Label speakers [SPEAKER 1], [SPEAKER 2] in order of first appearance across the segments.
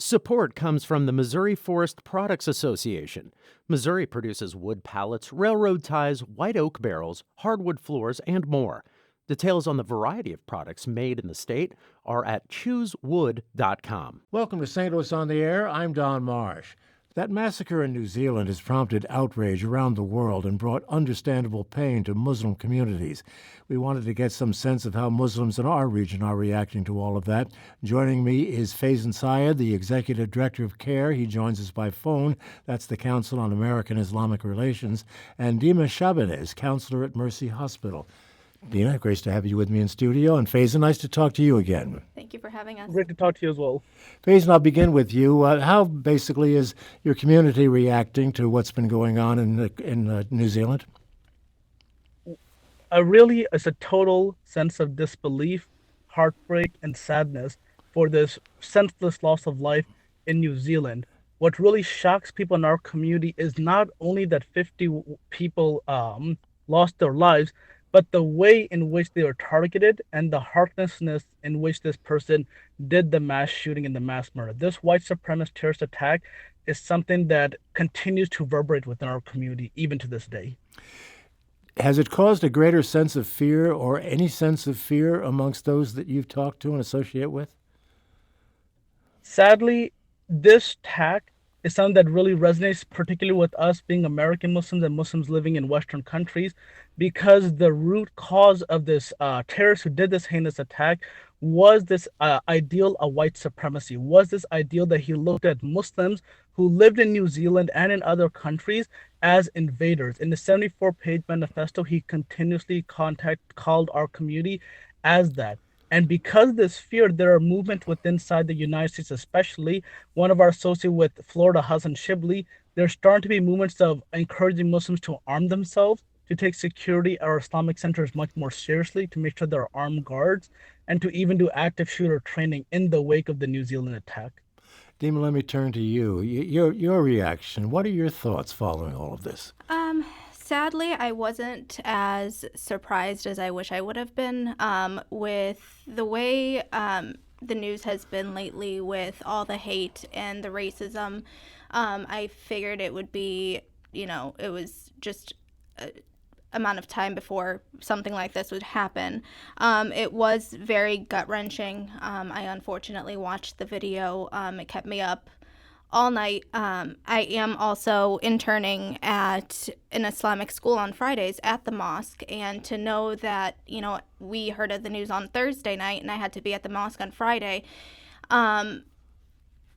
[SPEAKER 1] Support comes from the Missouri Forest Products Association. Missouri produces wood pallets, railroad ties, white oak barrels, hardwood floors, and more. Details on the variety of products made in the state are at choosewood.com.
[SPEAKER 2] Welcome to St. Louis on the Air. I'm Don Marsh. That massacre in New Zealand has prompted outrage around the world and brought understandable pain to Muslim communities. We wanted to get some sense of how Muslims in our region are reacting to all of that. Joining me is Faizan Syed, the Executive Director of CARE. He joins us by phone. That's the Council on American Islamic Relations. And Dima Shabanez, counselor at Mercy Hospital. Dina, great to have you with me in studio. And Faizan, nice to talk to you again.
[SPEAKER 3] Thank you for having us.
[SPEAKER 4] Great to talk to you as well.
[SPEAKER 2] Faizan, I'll begin with you. How basically is your community reacting to what's been going on in New Zealand?
[SPEAKER 4] Really, it's a total sense of disbelief, heartbreak, and sadness for this senseless loss of life in New Zealand. What really shocks people in our community is not only that 50 people lost their lives, but the way in which they were targeted and the heartlessness in which this person did the mass shooting and the mass murder. This white supremacist terrorist attack is something that continues to reverberate within our community, even to this day.
[SPEAKER 2] Has it caused a greater sense of fear or any sense of fear amongst those that you've talked to and associate with?
[SPEAKER 4] Sadly, this attack is something that really resonates, particularly with us being American Muslims and Muslims living in Western countries, because the root cause of this terrorist who did this heinous attack was this ideal of white supremacy, was this ideal that he looked at Muslims who lived in New Zealand and in other countries as invaders. In the 74-page manifesto, he continuously called our community as that. And because of this fear, there are movements within inside the United States, especially one of our associates with Florida, Hassan Shibli. There's starting to be movements of encouraging Muslims to arm themselves, to take security at our Islamic centers much more seriously, to make sure there are armed guards, and to even do active shooter training in the wake of the New Zealand attack.
[SPEAKER 2] Dima, let me turn to you. Your reaction. What are your thoughts following all of this?
[SPEAKER 3] Sadly, I wasn't as surprised as I wish I would have been with the way the news has been lately with all the hate and the racism. I figured it would be, it was just a amount of time before something like this would happen. It was very gut-wrenching. I unfortunately watched the video. It kept me up all night. I am also interning at an Islamic school on Fridays at the mosque, and to know that, we heard of the news on Thursday night and I had to be at the mosque on Friday,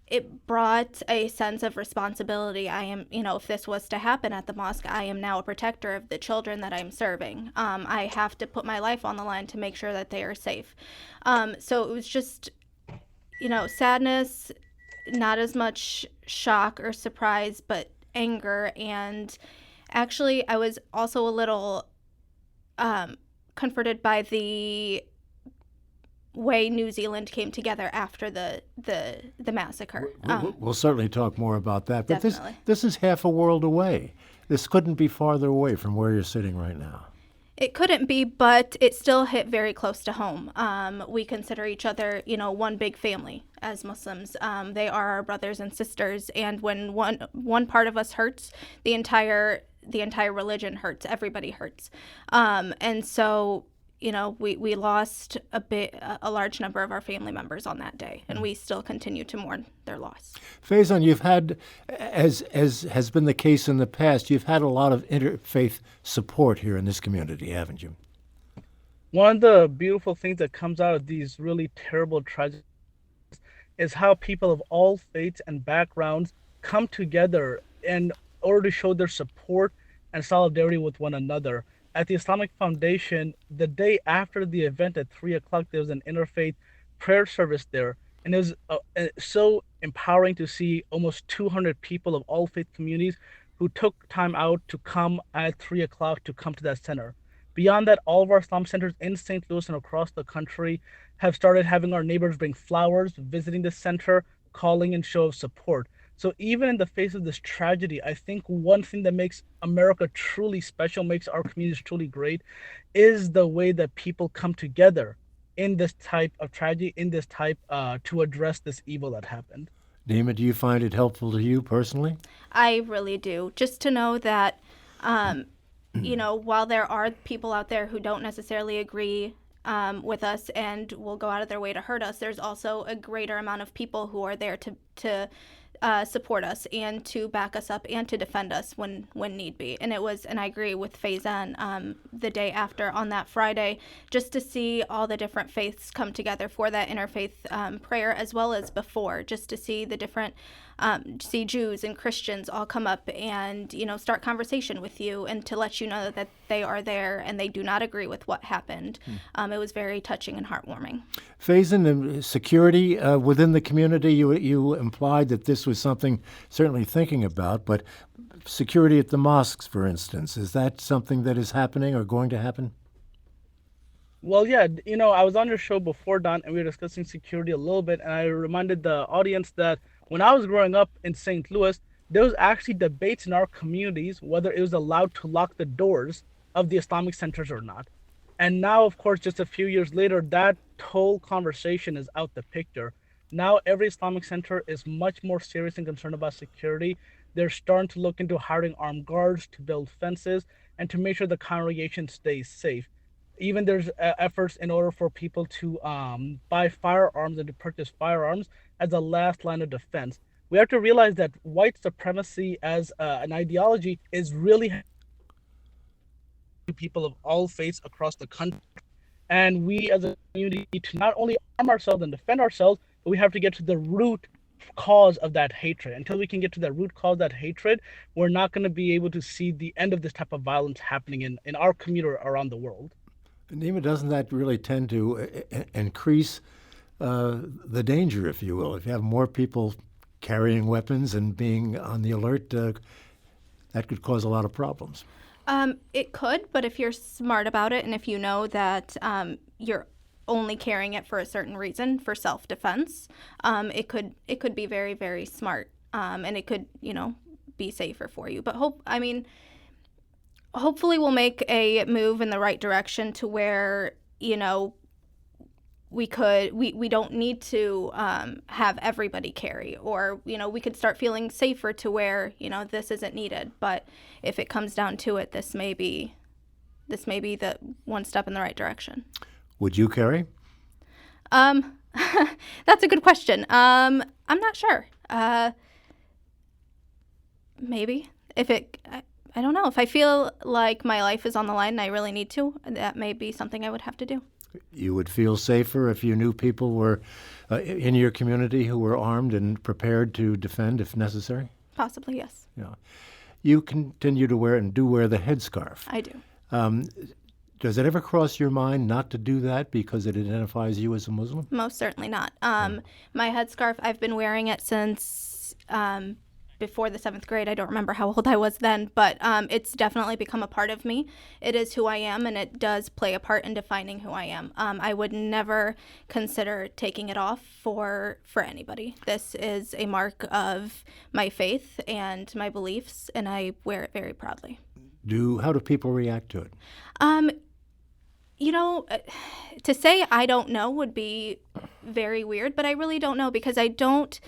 [SPEAKER 3] it brought a sense of responsibility. I am, if this was to happen at the mosque, I am now a protector of the children that I'm serving. I have to put my life on the line to make sure that they are safe. So it was just, sadness, not as much shock or surprise, but anger. And actually, I was also a little comforted by the way New Zealand came together after the massacre.
[SPEAKER 2] We'll certainly talk more about that. But
[SPEAKER 3] Definitely.
[SPEAKER 2] this is half a world away. This couldn't be farther away from where you're sitting right now.
[SPEAKER 3] It couldn't be, but it still hit very close to home. We consider each other, one big family as Muslims. They are our brothers and sisters, and when one part of us hurts, the entire religion hurts. Everybody hurts, and so we lost a large number of our family members on that day, and we still continue to mourn their loss.
[SPEAKER 2] Faizan, you've had, as has been the case in the past, you've had a lot of interfaith support here in this community, haven't you?
[SPEAKER 4] One of the beautiful things that comes out of these really terrible tragedies is how people of all faiths and backgrounds come together in order to show their support and solidarity with one another. At the Islamic Foundation, the day after the event at 3 o'clock, there was an interfaith prayer service there. And it was so empowering to see almost 200 people of all faith communities who took time out to come at 3 o'clock to come to that center. Beyond that, all of our Islam centers in St. Louis and across the country have started having our neighbors bring flowers, visiting the center, calling in show of support. So even in the face of this tragedy, I think one thing that makes America truly special, makes our communities truly great, is the way that people come together in this type of tragedy, in this type to address this evil that happened.
[SPEAKER 2] Nima, do you find it helpful to you personally?
[SPEAKER 3] I really do. Just to know that, while there are people out there who don't necessarily agree with us and will go out of their way to hurt us, there's also a greater amount of people who are there to support us and to back us up and to defend us when need be. And I agree with Faizan, the day after on that Friday, just to see all the different faiths come together for that interfaith prayer, as well as before, just to see the different see Jews and Christians all come up and start conversation with you and to let you know that they are there and they do not agree with what happened. It was very touching and heartwarming.
[SPEAKER 2] Faizan, security within the community, you implied that this was something certainly thinking about, but security at the mosques, for instance, is that something that is happening or going to happen?
[SPEAKER 4] Well, yeah, I was on your show before, Don, and we were discussing security a little bit, and I reminded the audience that when I was growing up in St. Louis, there was actually debates in our communities whether it was allowed to lock the doors of the Islamic centers or not. And now, of course, just a few years later, that whole conversation is out the picture. Now, every Islamic center is much more serious and concerned about security. They're starting to look into hiring armed guards to build fences and to make sure the congregation stays safe. Even there's efforts in order for people to buy firearms and to purchase firearms as a last line of defense. We have to realize that white supremacy as an ideology is really people of all faiths across the country. And we as a community need to not only arm ourselves and defend ourselves, but we have to get to the root cause of that hatred. Until we can get to the root cause of that hatred, we're not going to be able to see the end of this type of violence happening in our community or around the world.
[SPEAKER 2] Nima, doesn't that really tend to increase the danger, if you will? If you have more people carrying weapons and being on the alert, that could cause a lot of problems.
[SPEAKER 3] It could, but if you're smart about it and if you know that you're only carrying it for a certain reason, for self-defense, it could be very, very smart, and it could, be safer for you. But hopefully we'll make a move in the right direction to where, we don't need to have everybody carry, or, we could start feeling safer to where, this isn't needed. But if it comes down to it, this may be the one step in the right direction.
[SPEAKER 2] Would you carry?
[SPEAKER 3] That's a good question. I'm not sure. Maybe I don't know. If I feel like my life is on the line and I really need to, that may be something I would have to do.
[SPEAKER 2] You would feel safer if you knew people were in your community who were armed and prepared to defend if necessary?
[SPEAKER 3] Possibly, yes.
[SPEAKER 2] Yeah. You continue to wear the headscarf.
[SPEAKER 3] I do.
[SPEAKER 2] Does it ever cross your mind not to do that because it identifies you as a Muslim?
[SPEAKER 3] Most certainly not. My headscarf, I've been wearing it since before the 7th grade. I don't remember how old I was then, but it's definitely become a part of me. It is who I am, and it does play a part in defining who I am. I would never consider taking it off for anybody. This is a mark of my faith and my beliefs, and I wear it very proudly.
[SPEAKER 2] How do people react to it?
[SPEAKER 3] To say I don't know would be very weird, but I really don't know because I don't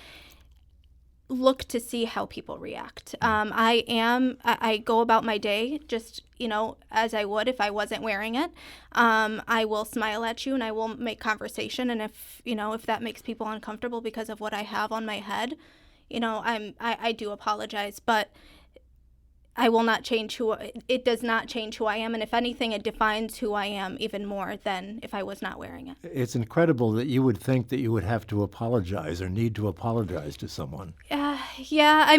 [SPEAKER 3] look to see how people react. I go about my day just, as I would if I wasn't wearing it. I will smile at you and I will make conversation. And if that makes people uncomfortable because of what I have on my head, I do apologize, but I will not change it does not change who I am. And if anything, it defines who I am even more than if I was not wearing it. It's
[SPEAKER 2] incredible that you would think that you would have to apologize or need to apologize to someone.
[SPEAKER 3] Yeah,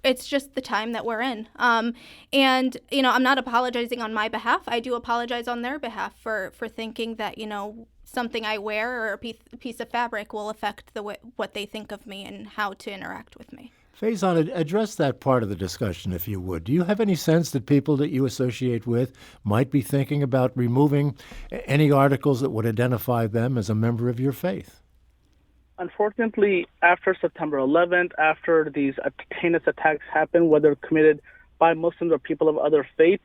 [SPEAKER 3] it's just the time that we're in. And, I'm not apologizing on my behalf. I do apologize on their behalf for thinking that, something I wear or a piece of fabric will affect what they think of me and how to interact with me.
[SPEAKER 2] Faizan, address that part of the discussion, if you would. Do you have any sense that people that you associate with might be thinking about removing any articles that would identify them as a member of your faith?
[SPEAKER 4] Unfortunately, after September 11th, after these heinous attacks happened, whether committed by Muslims or people of other faiths,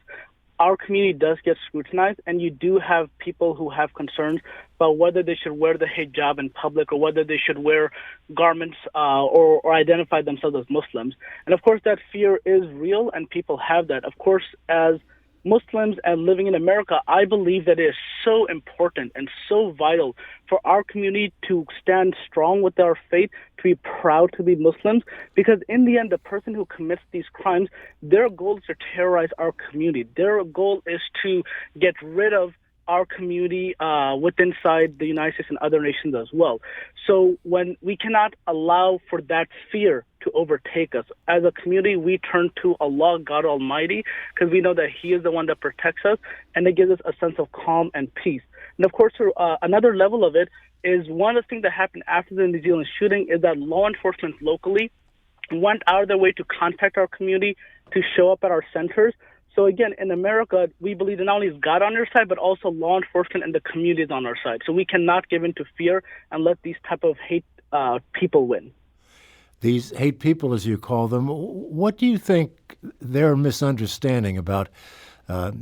[SPEAKER 4] our community does get scrutinized, and you do have people who have concerns about whether they should wear the hijab in public or whether they should wear garments or identify themselves as Muslims. And of course, that fear is real, and people have that. Of course, as Muslims and living in America, I believe that it is so important and so vital for our community to stand strong with our faith, to be proud to be Muslims, because in the end, the person who commits these crimes, their goal is to terrorize our community. Their goal is to get rid of our community inside the United States and other nations as well. So when we cannot allow for that fear to overtake us. As a community, we turn to Allah, God Almighty, because we know that He is the one that protects us, and it gives us a sense of calm and peace. And of course, another level of it is one of the things that happened after the New Zealand shooting is that law enforcement locally went out of their way to contact our community, to show up at our centers. So again, in America, we believe that not only is God on your side, but also law enforcement and the community is on our side. So we cannot give in to fear and let these type of hate people win.
[SPEAKER 2] These hate people, as you call them, what do you think their misunderstanding about the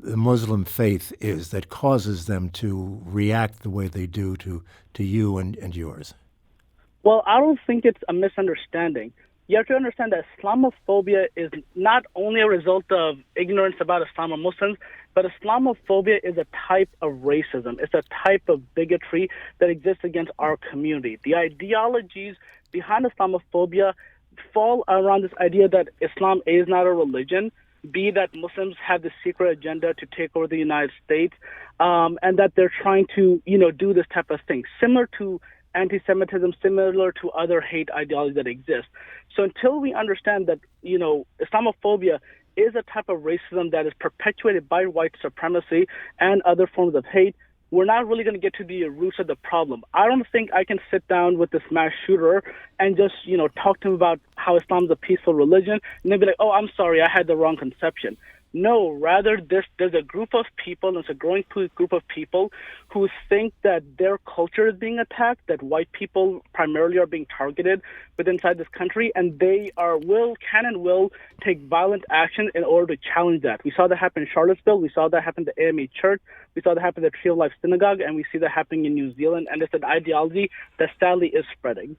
[SPEAKER 2] Muslim faith is that causes them to react the way they do to you and yours?
[SPEAKER 4] Well, I don't think it's a misunderstanding. You have to understand that Islamophobia is not only a result of ignorance about Islam or Muslims, but Islamophobia is a type of racism. It's a type of bigotry that exists against our community. The ideologies behind Islamophobia fall around this idea that Islam A is not a religion, B, that Muslims have the secret agenda to take over the United States, and that they're trying to, do this type of thing, similar to anti-Semitism, similar to other hate ideologies that exist. So until we understand that, Islamophobia is a type of racism that is perpetuated by white supremacy and other forms of hate, we're not really going to get to the roots of the problem. I don't think I can sit down with this mass shooter and just, talk to him about how Islam is a peaceful religion, and they'll be like, oh, I'm sorry, I had the wrong conception. No, rather there's a group of people, and it's a growing group of people who think that their culture is being attacked, that white people primarily are being targeted within inside this country, and they can and will take violent action in order to challenge that. We saw that happen in Charlottesville, we saw that happen at the AME Church, we saw that happen at the Tree of Life Synagogue, and we see that happening in New Zealand, and it's an ideology that sadly is spreading.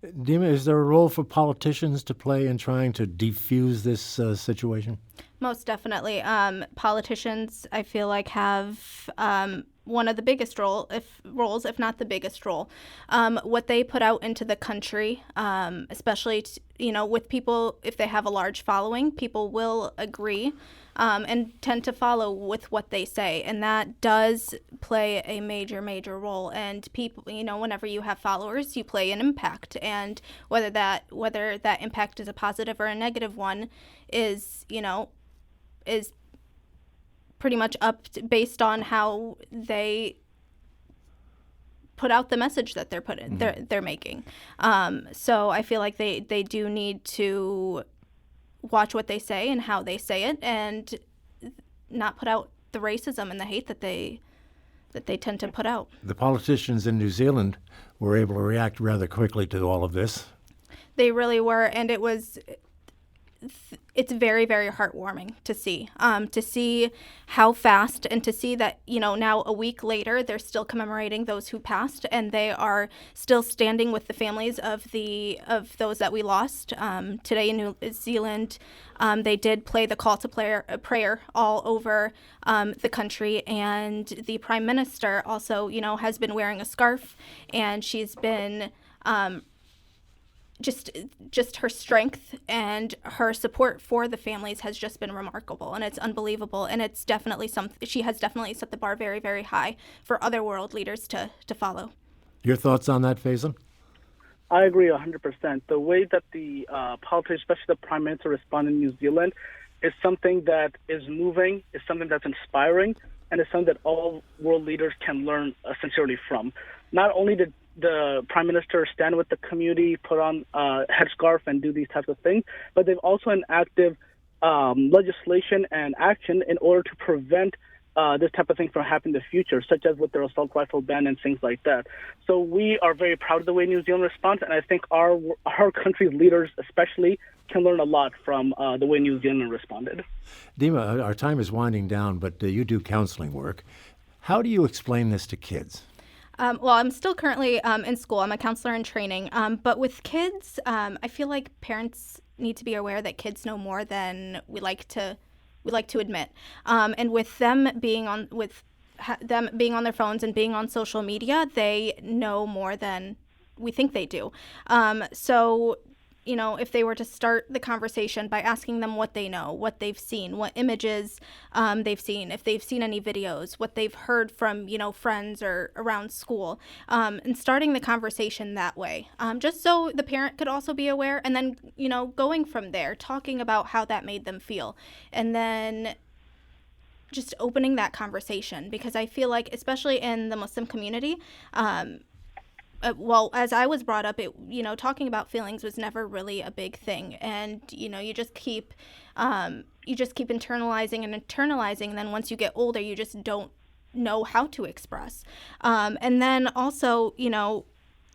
[SPEAKER 2] Dima, is there a role for politicians to play in trying to defuse this situation?
[SPEAKER 3] Most definitely. Politicians, I feel like, have one of the biggest roles, if not the biggest role. What they put out into the country, especially, with people, if they have a large following, people will agree and tend to follow with what they say. And that does play a major, major role. And people, whenever you have followers, you play an impact. And whether that impact is a positive or a negative one is pretty much based on how they put out the message that they're making. So I feel like they do need to watch what they say and how they say it, and not put out the racism and the hate that they tend to put out.
[SPEAKER 2] The politicians in New Zealand were able to react rather quickly to all of this.
[SPEAKER 3] They really were, and it's very, very heartwarming to see how fast, and to see that, now a week later, they're still commemorating those who passed, and they are still standing with the families of those that we lost. Today in New Zealand, they did play the call to prayer all over the country, and the Prime Minister also, has been wearing a scarf, and she's been just her strength and her support for the families has just been remarkable, and it's unbelievable, and it's definitely she has definitely set the bar very, very high for other world leaders to follow. Your
[SPEAKER 2] thoughts on that, Faisal?
[SPEAKER 4] I agree 100%. The way that the politicians, especially the Prime Minister, responded in New Zealand is something that is moving, is something that's inspiring, and it's something that all world leaders can learn sincerely from. Not only did the Prime Minister stand with the community, put on a headscarf, and do these types of things, but they've also enacted legislation and action in order to prevent this type of thing from happening in the future, such as with their assault rifle ban and things like that. So we are very proud of the way New Zealand responds, and I think our country's leaders especially can learn a lot from the way New Zealand responded.
[SPEAKER 2] Dima, our time is winding down, but you do counseling work. How do you explain this to kids?
[SPEAKER 3] Well, I'm still currently in school. I'm a counselor in training. But with kids, I feel like parents need to be aware that kids know more than we like to admit. And with them being on their phones and being on social media, they know more than we think they do. So, if they were to start the conversation by asking them what they know, what they've seen, what images they've seen, if they've seen any videos, what they've heard from, friends or around school, and starting the conversation that way, just so the parent could also be aware, and then, going from there, talking about how that made them feel, and then just opening that conversation, because I feel like, especially in the Muslim community, well, as I was brought up, talking about feelings was never really a big thing, and you just keep internalizing, and then once you get older, you just don't know how to express, and then also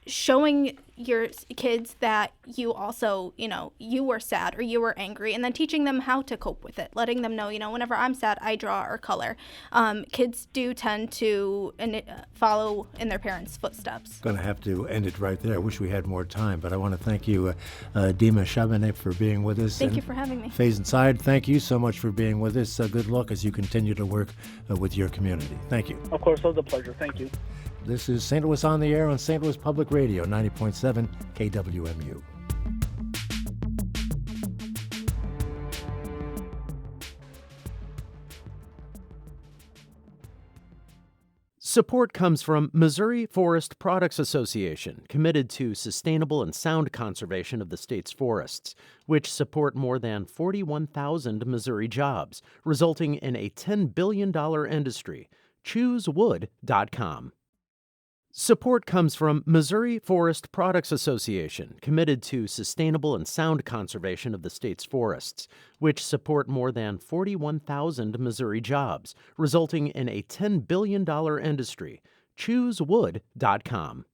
[SPEAKER 3] showing your kids that you also, you were sad or you were angry, and then teaching them how to cope with it, letting them know, whenever I'm sad, I draw or color. Kids do tend to follow in their parents' footsteps.
[SPEAKER 2] Going to have to end it right there. I wish we had more time, but I want to thank you, Dima Shabane, for being with us.
[SPEAKER 3] Thank you for having me.
[SPEAKER 2] Faison Syed, thank you so much for being with us. Good luck as you continue to work with your community. Thank you.
[SPEAKER 4] Of course, it was a pleasure. Thank you.
[SPEAKER 2] This is St. Louis on the Air on St. Louis Public Radio, 90.7 KWMU.
[SPEAKER 1] Support comes from Missouri Forest Products Association, committed to sustainable and sound conservation of the state's forests, which support more than 41,000 Missouri jobs, resulting in a $10 billion industry. ChooseWood.com. Support comes from Missouri Forest Products Association, committed to sustainable and sound conservation of the state's forests, which support more than 41,000 Missouri jobs, resulting in a $10 billion industry. ChooseWood.com.